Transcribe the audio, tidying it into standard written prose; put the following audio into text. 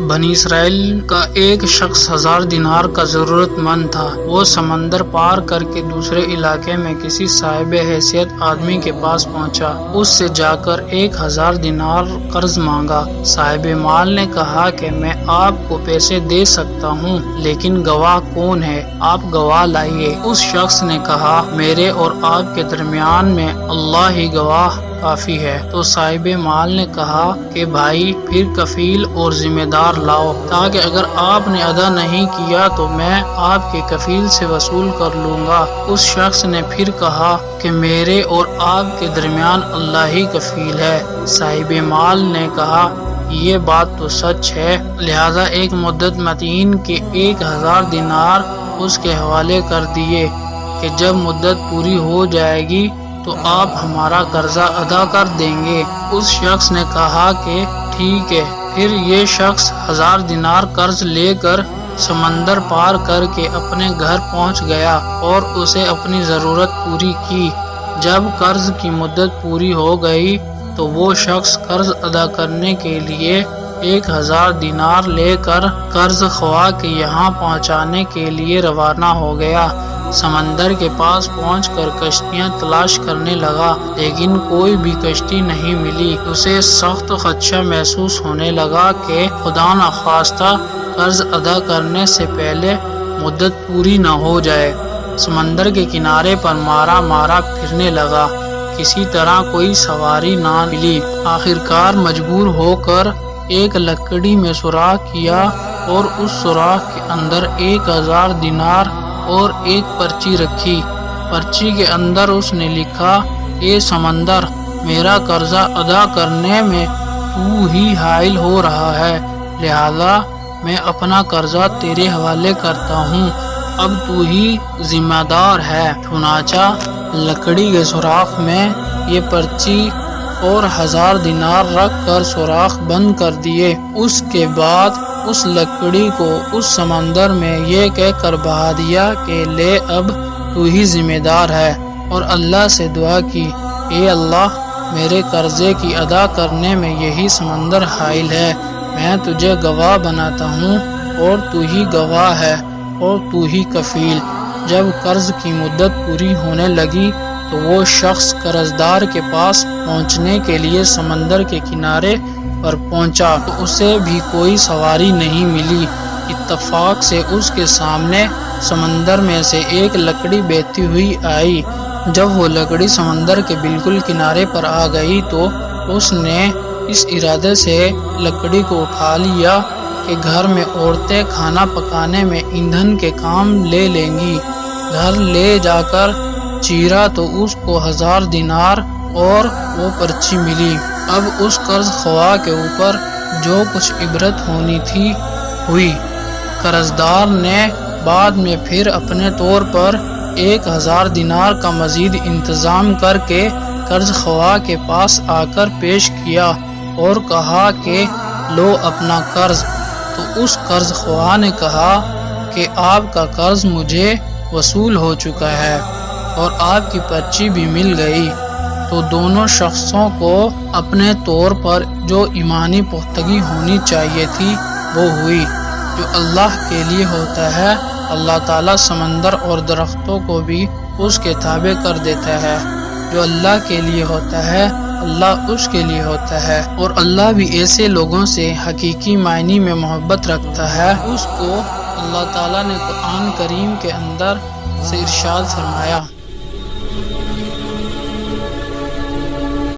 بنی اسرائیل کا ایک شخص 1000 دینار کا ضرورت مند تھا۔ وہ سمندر پار کر کے دوسرے علاقے میں کسی صاحب حیثیت آدمی کے پاس پہنچا۔ اس سے جا کر 1000 دینار قرض مانگا۔ صاحب مال نے کہا کہ میں آپ کو پیسے دے سکتا ہوں، لیکن گواہ کون ہے؟ آپ گواہ لائیے۔ اس شخص نے کہا میرے اور آپ کے درمیان میں اللہ ہی گواہ کافی ہے۔ تو صاحب مال نے کہا کہ بھائی پھر کفیل اور ذمہ دار لاؤ، تاکہ اگر آپ نے ادا نہیں کیا تو میں آپ کے کفیل سے وصول کر لوں گا۔ اس شخص نے پھر کہا کہ میرے اور آپ کے درمیان اللہ ہی کفیل ہے۔ صاحب مال نے کہا یہ بات تو سچ ہے، لہذا ایک مدت متعین کے 1000 دینار اس کے حوالے کر دیے کہ جب مدت پوری ہو جائے گی تو آپ ہمارا قرضہ ادا کر دیں گے۔ اس شخص نے کہا کہ ٹھیک ہے۔ پھر یہ شخص 1000 دینار قرض لے کر سمندر پار کر کے اپنے گھر پہنچ گیا اور اسے اپنی ضرورت پوری کی۔ جب قرض کی مدت پوری ہو گئی تو وہ شخص قرض ادا کرنے کے لیے 1000 دینار لے کر قرض خواہ کے یہاں پہنچانے کے لیے روانہ ہو گیا۔ سمندر کے پاس پہنچ کر کشتیاں تلاش کرنے لگا، لیکن کوئی بھی کشتی نہیں ملی۔ اسے سخت خدشہ محسوس ہونے لگا کہ خدا نخواستہ قرض ادا کرنے سے پہلے مدت پوری نہ ہو جائے۔ سمندر کے کنارے پر مارا مارا پھرنے لگا، کسی طرح کوئی سواری نہ ملی۔ آخرکار مجبور ہو کر ایک لکڑی میں سوراخ کیا اور اس سوراخ کے اندر 1000 دینار اور ایک پرچی رکھی۔ پرچی کے اندر اس نے لکھا اے سمندر، میرا قرضہ ادا کرنے میں تو ہی حائل ہو رہا ہے، لہذا میں اپنا قرضہ تیرے حوالے کرتا ہوں، اب تو ہی ذمہ دار ہے۔ چنانچہ لکڑی کے سوراخ میں یہ پرچی اور 1000 دینار رکھ کر سوراخ بند کر دیے۔ اس کے بعد اس لکڑی کو اس سمندر میں یہ کہہ کر بہا دیا کہ لے اب تو ہی ذمہ دار ہے، اور اللہ سے دعا کی اے اللہ، میرے قرضے کی ادا کرنے میں یہی سمندر حائل ہے، میں تجھے گواہ بناتا ہوں اور تو ہی گواہ ہے اور تو ہی کفیل۔ جب قرض کی مدت پوری ہونے لگی تو وہ شخص قرضدار کے پاس پہنچنے کے لیے سمندر کے کنارے پر پہنچا تو اسے بھی کوئی سواری نہیں ملی۔ اتفاق سے اس کے سامنے سمندر میں سے ایک لکڑی بہتی ہوئی آئی۔ جب وہ لکڑی سمندر کے بالکل کنارے پر آ گئی تو اس نے اس ارادے سے لکڑی کو اٹھا لیا کہ گھر میں عورتیں کھانا پکانے میں ایندھن کے کام لے لیں گی۔ گھر لے جا کر چیرا تو اس کو 1000 دینار اور وہ پرچی ملی۔ اب اس قرض خواہ کے اوپر جو کچھ عبرت ہونی تھی ہوئی۔ قرضدار نے بعد میں پھر اپنے طور پر 1000 دینار کا مزید انتظام کر کے قرض خواہ کے پاس آ کر پیش کیا اور کہا کہ لو اپنا قرض۔ تو اس قرض خواہ نے کہا کہ آپ کا قرض مجھے وصول ہو چکا ہے اور آپ کی پرچی بھی مل گئی۔ تو دونوں شخصوں کو اپنے طور پر جو ایمانی پختگی ہونی چاہیے تھی وہ ہوئی۔ جو اللہ کے لیے ہوتا ہے اللہ تعالیٰ سمندر اور درختوں کو بھی اس کے تابع کر دیتا ہے۔ جو اللہ کے لیے ہوتا ہے اللہ اس کے لیے ہوتا ہے، اور اللہ بھی ایسے لوگوں سے حقیقی معنی میں محبت رکھتا ہے۔ اس کو اللہ تعالیٰ نے قرآن کریم کے اندر سے ارشاد فرمایا